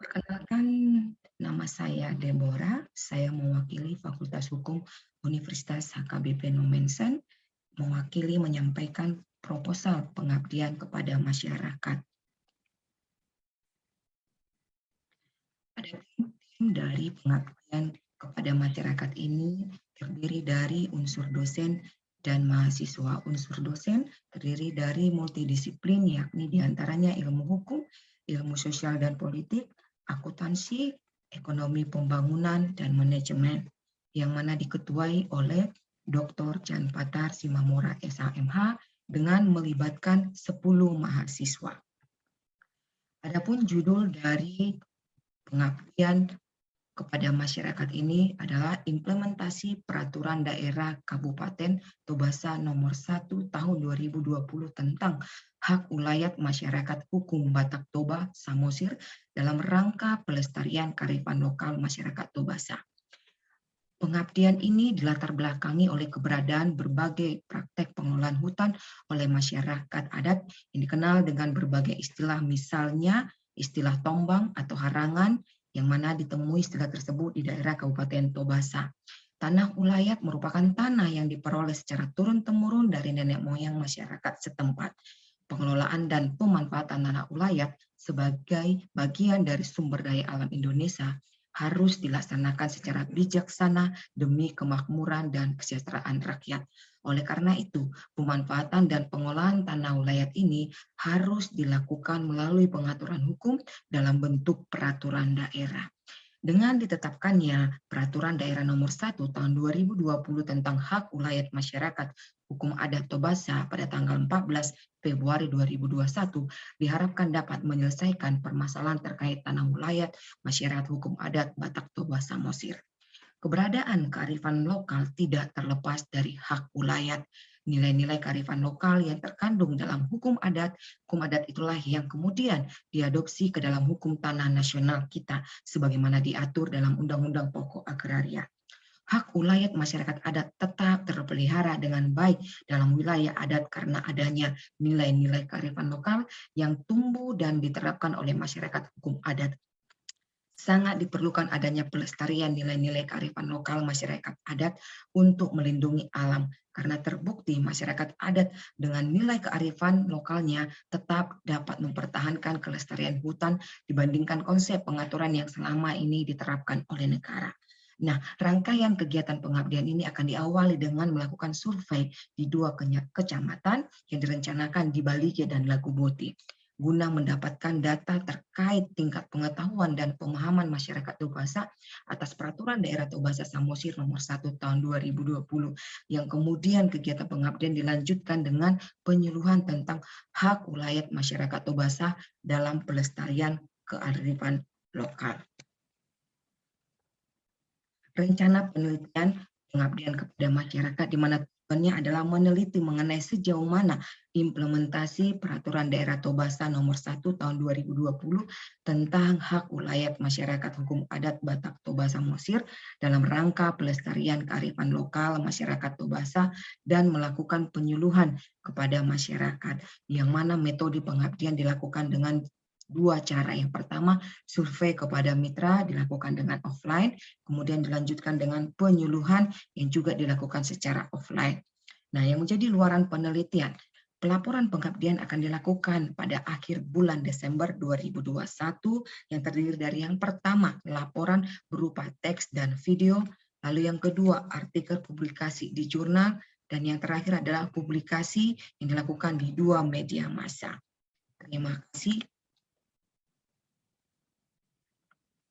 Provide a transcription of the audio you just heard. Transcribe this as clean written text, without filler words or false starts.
Perkenalkan, nama saya Deborah. Saya mewakili Fakultas Hukum Universitas HKBP Nomensen, mewakili menyampaikan proposal pengabdian kepada masyarakat. Adapun tim dari pengabdian kepada masyarakat ini terdiri dari unsur dosen dan mahasiswa. Unsur dosen terdiri dari multidisiplin, yakni diantaranya ilmu hukum, ilmu sosial dan politik, akuntansi, ekonomi pembangunan, dan manajemen, yang mana diketuai oleh Dr. Chan Patar Simamora SHMH dengan melibatkan 10 mahasiswa. Adapun judul dari pengabdian kepada masyarakat ini adalah implementasi peraturan daerah Kabupaten Tobasa nomor 1 tahun 2020 tentang hak ulayat masyarakat hukum Batak Toba Samosir dalam rangka pelestarian kearifan lokal masyarakat Tobasa. Pengabdian ini dilatar belakangi oleh keberadaan berbagai praktek pengelolaan hutan oleh masyarakat adat yang dikenal dengan berbagai istilah, misalnya istilah tombang atau harangan, yang mana ditemui istilah tersebut di daerah Kabupaten Tobasa. Tanah ulayat merupakan tanah yang diperoleh secara turun-temurun dari nenek moyang masyarakat setempat. Pengelolaan dan pemanfaatan tanah ulayat sebagai bagian dari sumber daya alam Indonesia harus dilaksanakan secara bijaksana demi kemakmuran dan kesejahteraan rakyat. Oleh karena itu, pemanfaatan dan pengolahan tanah ulayat ini harus dilakukan melalui pengaturan hukum dalam bentuk peraturan daerah. Dengan ditetapkannya Peraturan Daerah Nomor 1 Tahun 2020 tentang hak ulayat masyarakat hukum adat Tobasa pada tanggal 14 Februari 2021, diharapkan dapat menyelesaikan permasalahan terkait tanah ulayat masyarakat hukum adat Batak Toba Samosir. Keberadaan kearifan lokal tidak terlepas dari hak ulayat. Nilai-nilai kearifan lokal yang terkandung dalam hukum adat itulah yang kemudian diadopsi ke dalam hukum tanah nasional kita sebagaimana diatur dalam Undang-Undang Pokok Agraria. Hak ulayat masyarakat adat tetap terpelihara dengan baik dalam wilayah adat karena adanya nilai-nilai kearifan lokal yang tumbuh dan diterapkan oleh masyarakat hukum adat. Sangat diperlukan adanya pelestarian nilai-nilai kearifan lokal masyarakat adat untuk melindungi alam, karena terbukti masyarakat adat dengan nilai kearifan lokalnya tetap dapat mempertahankan kelestarian hutan dibandingkan konsep pengaturan yang selama ini diterapkan oleh negara. Nah, rangkaian kegiatan pengabdian ini akan diawali dengan melakukan survei di 2 kecamatan yang direncanakan di Balige dan Laguboti, guna mendapatkan data terkait tingkat pengetahuan dan pemahaman masyarakat Tobasa atas Peraturan Daerah Tobasa Samosir Nomor 1 Tahun 2020, yang kemudian kegiatan pengabdian dilanjutkan dengan penyuluhan tentang hak ulayat masyarakat Tobasa dalam pelestarian kearifan lokal. Rencana penelitian pengabdian kepada masyarakat di mana tujuannya adalah meneliti mengenai sejauh mana implementasi Peraturan Daerah Tobasa Nomor 1 Tahun 2020 tentang hak ulayat masyarakat hukum adat Batak Toba Samosir dalam rangka pelestarian kearifan lokal masyarakat Tobasa dan melakukan penyuluhan kepada masyarakat, yang mana metode pengabdian dilakukan dengan 2 cara. Yang pertama, survei kepada mitra dilakukan dengan offline, kemudian dilanjutkan dengan penyuluhan yang juga dilakukan secara offline. Nah, yang menjadi luaran penelitian, pelaporan pengabdian akan dilakukan pada akhir bulan Desember 2021 yang terdiri dari yang pertama, laporan berupa teks dan video, lalu yang kedua, artikel publikasi di jurnal, dan yang terakhir adalah publikasi yang dilakukan di 2 media massa. Terima kasih.